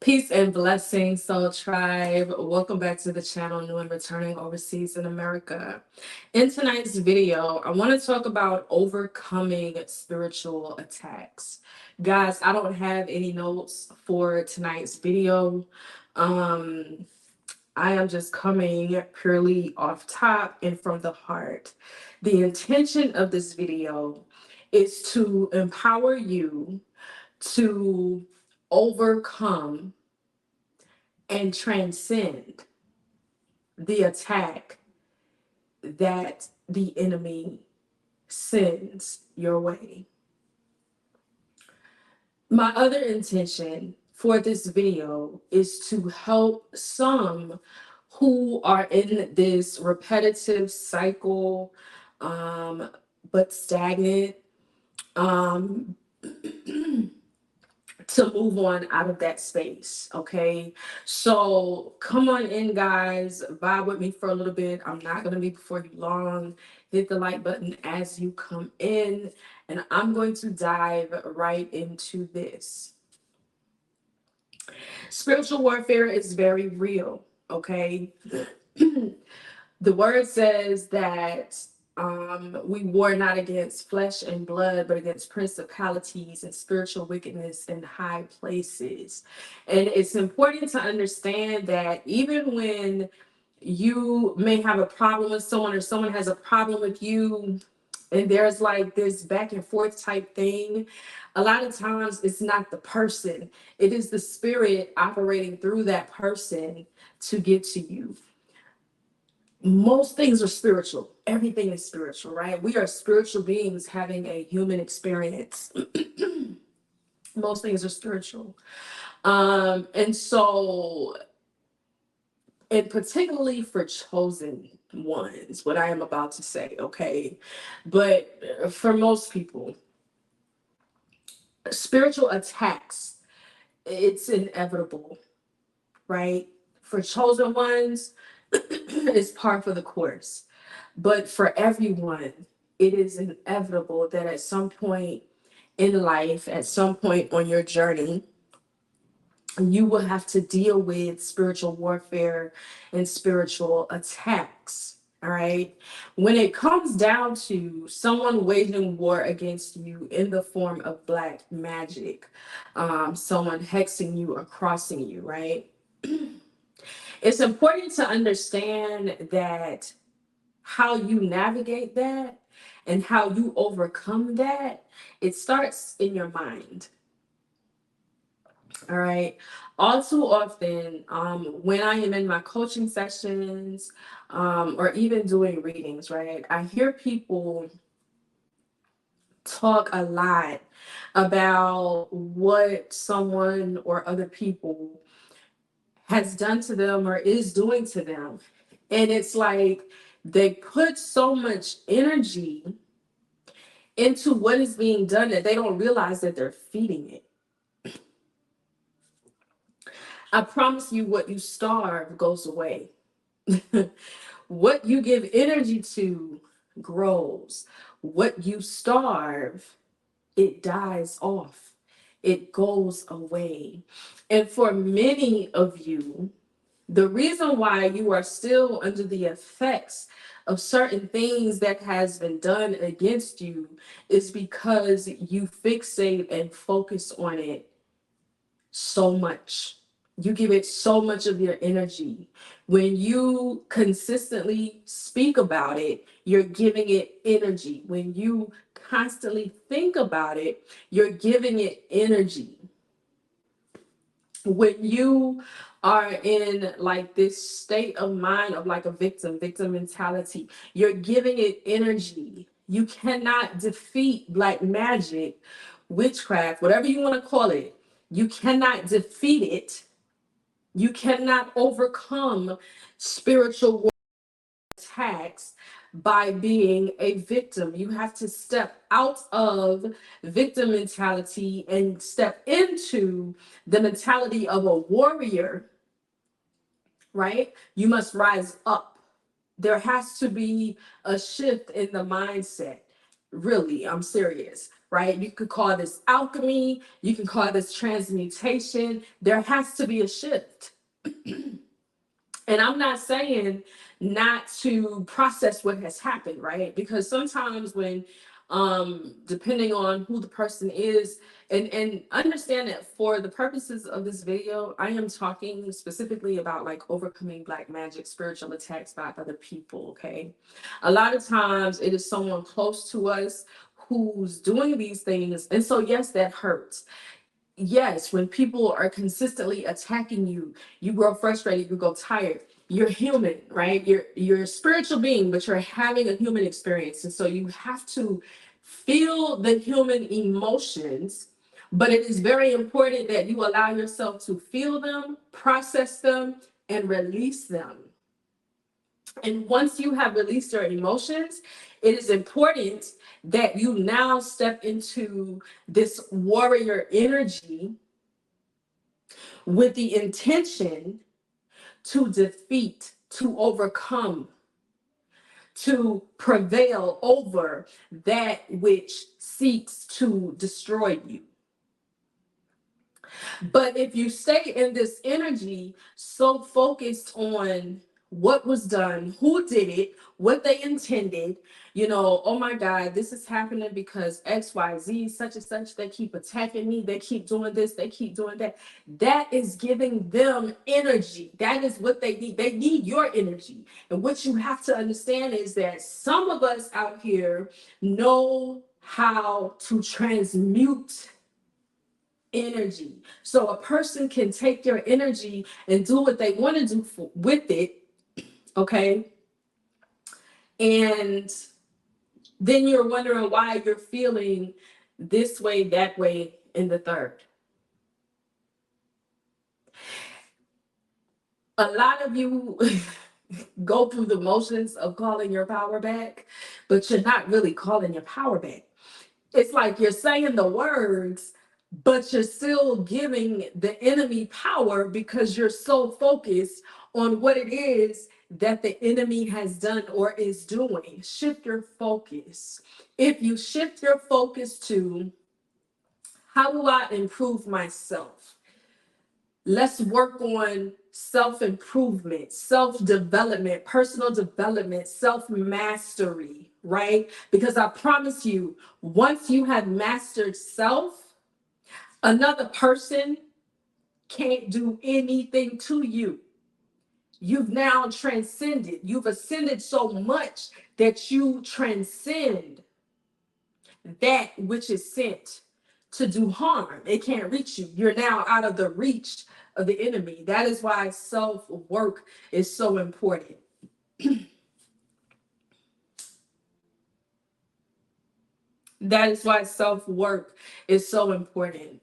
Peace and blessings, Soul Tribe. Welcome back to the channel, new and returning overseas in America. In tonight's video, I want to talk about overcoming spiritual attacks. Guys, I don't have any notes for tonight's video. Um, I am just coming purely off top and from the heart. The intention of this video is to empower you to overcome and transcend the attack that the enemy sends your way. My other intention for this video is to help some who are in this repetitive cycle, but stagnant, um, to move on out of that space. Okay, so come on in, guys, vibe with me for a little bit. I'm not going to be before you long. Hit the like button as you come in, and I'm going to dive right into this. Spiritual warfare is very real. Okay. The word says that we war not against flesh and blood, but against principalities and spiritual wickedness in high places. And it's important to understand that even when you may have a problem with someone, or someone has a problem with you, and there's like this back and forth type thing, a lot of times it's not the person, it is the spirit operating through that person to get to you. Most things are spiritual. Everything is spiritual, right? We are spiritual beings having a human experience. Most things are spiritual. And so, and particularly for chosen ones, what I am about to say, okay? But for most people, spiritual attacks, it's inevitable, right? For chosen ones, it's par for the course. But for everyone, it is inevitable that at some point in life, at some point on your journey, you will have to deal with spiritual warfare and spiritual attacks. All right. When it comes down to someone waging war against you in the form of black magic, someone hexing you or crossing you, right? It's important to understand that how you navigate that and how you overcome that, it starts in your mind. All right. All too often, when I am in my coaching sessions, or even doing readings, right, I hear people talk a lot about what someone or other people has done to them or is doing to them. And it's like they put so much energy into what is being done that they don't realize that they're feeding it. I promise you, what you starve goes away. What you give energy to grows. What you starve, it dies off. It goes away. And for many of you, the reason why you are still under the effects of certain things that has been done against you is because you fixate and focus on it so much. You give it so much of your energy. When you consistently speak about it, you're giving it energy. When you constantly think about it, you're giving it energy. When you are in like this state of mind of like a victim mentality, you're giving it energy. You cannot defeat black magic, witchcraft, whatever you want to call it. You cannot defeat it. You cannot overcome spiritual attacks by being a victim. You have to step out of victim mentality and step into the mentality of a warrior, right? You must rise up. There has to be a shift in the mindset. Really, I'm serious, right? You could call this alchemy, you can call this transmutation. There has to be a shift. And I'm not saying not to process what has happened, right? Because sometimes when depending on who the person is, and understand that for the purposes of this video, I am talking specifically about like overcoming black magic, spiritual attacks by other people, okay? A lot of times it is someone close to us who's doing these things, and so yes, that hurts. Yes, when people are consistently attacking you, you grow frustrated, you go tired. You're human, right? You're a spiritual being, but you're having a human experience. And so you have to feel the human emotions, but it is very important that you allow yourself to feel them, process them, and release them. And once you have released your emotions, it is important that you now step into this warrior energy with the intention to defeat, to overcome, to prevail over that which seeks to destroy you. But if you stay in this energy so focused on what was done, who did it, what they intended, you know, oh my God, this is happening because XYZ, such and such, they keep attacking me, they keep doing this, they keep doing that. That is giving them energy. That is what they need. They need your energy. And what you have to understand is that some of us out here know how to transmute energy. So a person can take your energy and do what they want to do with it, okay? And then you're wondering why you're feeling this way, that way, and the third. A lot of you go through the motions of calling your power back, but you're not really calling your power back. It's like you're saying the words, but you're still giving the enemy power because you're so focused on what it is that the enemy has done or is doing. Shift your focus. If you shift your focus to, how do I improve myself? Let's work on self-improvement, self-development, personal development, self-mastery, right? Because I promise you, once you have mastered self, another person can't do anything to you. You've now transcended. You've ascended so much that you transcend that which is sent to do harm. It can't reach you. You're now out of the reach of the enemy. That is why self-work is so important. That is why self-work is so important.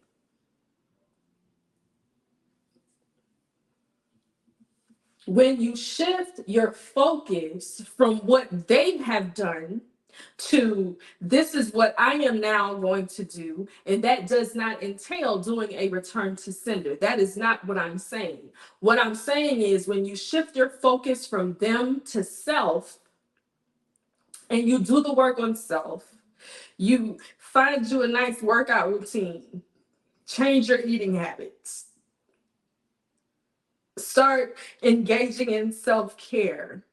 When you shift your focus from what they have done to, this is what I am now going to do, and that does not entail doing a return to sender. That is not what I'm saying. What I'm saying is when you shift your focus from them to self, and you do the work on self, you find you a nice workout routine, change your eating habits, start engaging in self-care,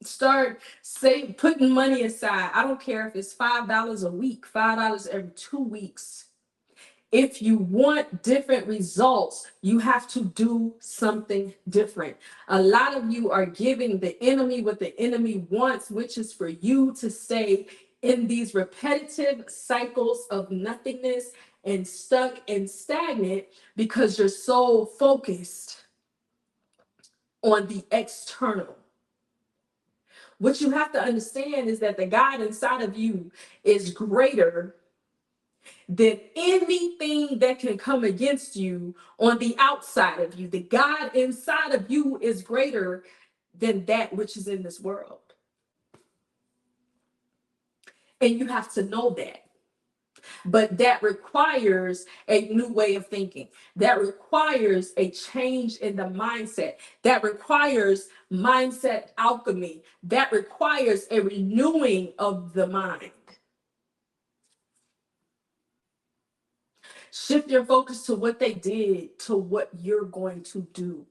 start putting money aside. I don't care if it's $5 a week, $5 every 2 weeks. If you want different results, you have to do something different. A lot of you are giving the enemy what the enemy wants, which is for you to stay in these repetitive cycles of nothingness and stuck and stagnant because you're so focused on the external. What you have to understand is that the God inside of you is greater than anything that can come against you on the outside of you. The God inside of you is greater than that which is in this world. And you have to know that. But that requires a new way of thinking. That requires a change in the mindset. That requires mindset alchemy. That requires a renewing of the mind. Shift your focus to what they did to what you're going to do.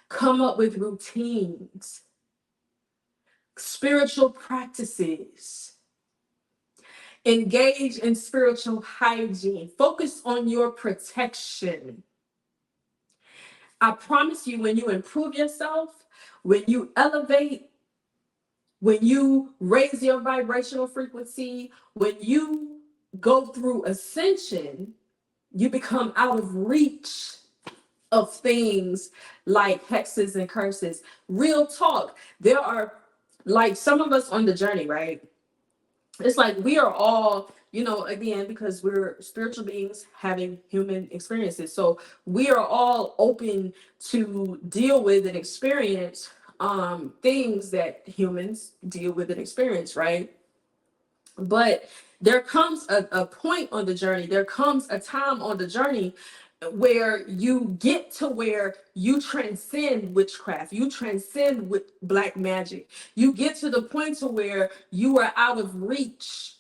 Come up with routines, spiritual practices. Engage in spiritual hygiene. Focus on your protection. I promise you, when you improve yourself, when you elevate, when you raise your vibrational frequency, when you go through ascension, you become out of reach of things like hexes and curses. Real talk. There are, like, some of us on the journey, right? It's like we are all, again, because we're spiritual beings having human experiences. So we are all open to deal with and experience things that humans deal with and experience, right? But there comes a point on the journey, there comes a time on the journey where you get to where you transcend witchcraft, you transcend with black magic. You get to the point to where you are out of reach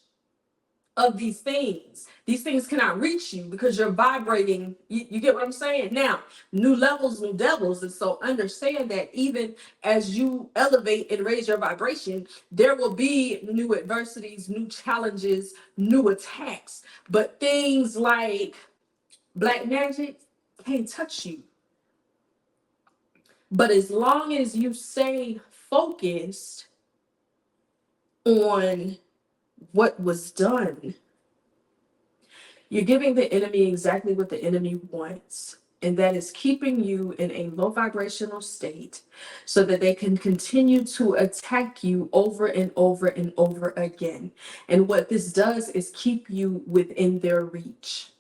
of these things. These things cannot reach you because you're vibrating. You get what I'm saying? Now, new levels, new devils. And so understand that even as you elevate and raise your vibration, there will be new adversities, new challenges, new attacks. But things like black magic can't touch you. But as long as you stay focused on what was done, you're giving the enemy exactly what the enemy wants, and that is keeping you in a low vibrational state so that they can continue to attack you over and over and over again. And what this does is keep you within their reach.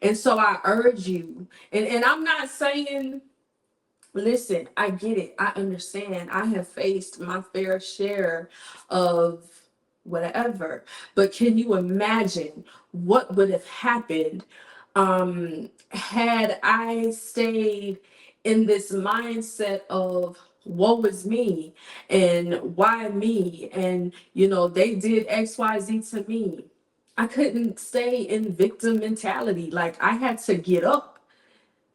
And so I urge you, and I'm not saying, listen, I get it. I understand. I have faced my fair share of whatever. But can you imagine what would have happened had I stayed in this mindset of woe is me and why me? And, they did XYZ to me. I couldn't stay in victim mentality. Like, I had to get up.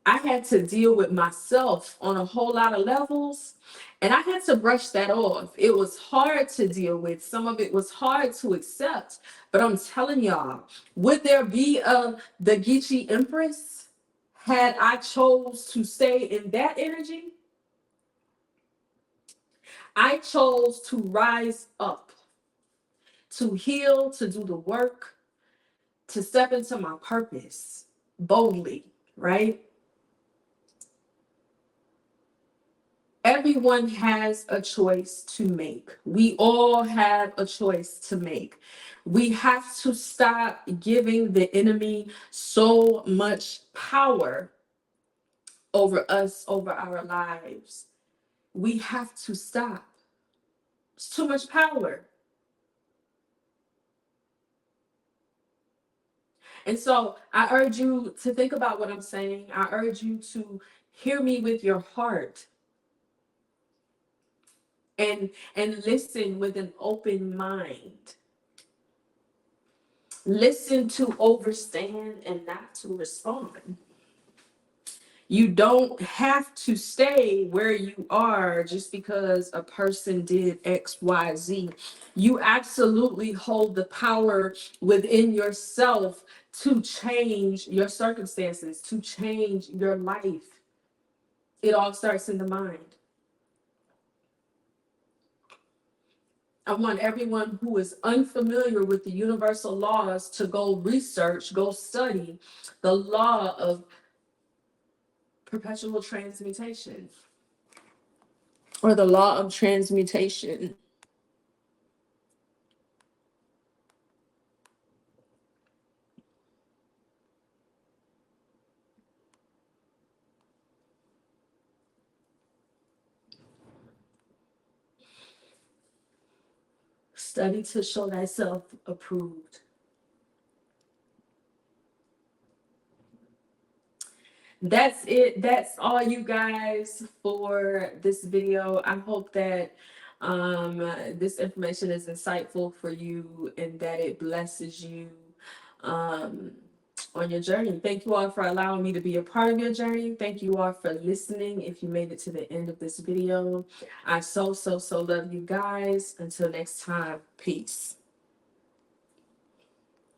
I had to deal with myself on a whole lot of levels, and I had to brush that off. It was hard to deal with. Some of it was hard to accept, but I'm telling y'all, would there be the Geechee Empress had I chose to stay in that energy? I chose to rise up, to heal, to do the work, to step into my purpose boldly, right? Everyone has a choice to make. We all have a choice to make. We have to stop giving the enemy so much power over us, over our lives. We have to stop. It's too much power. And so I urge you to think about what I'm saying. I urge you to hear me with your heart. And listen with an open mind. Listen to overstand and not to respond. You don't have to stay where you are just because a person did XYZ. You absolutely hold the power within yourself to change your circumstances, to change your life. It all starts in the mind. I want everyone who is unfamiliar with the universal laws to go research, go study the law of perpetual transmutation, or the law of transmutation. Study to show thyself approved. That's it. That's all, you guys, for this video. I hope that this information is insightful for you and that it blesses you. um, on your journey. Thank you all for allowing me to be a part of your journey. Thank you all for listening. If you made it to the end of this video, I so love you guys. Until next time, peace.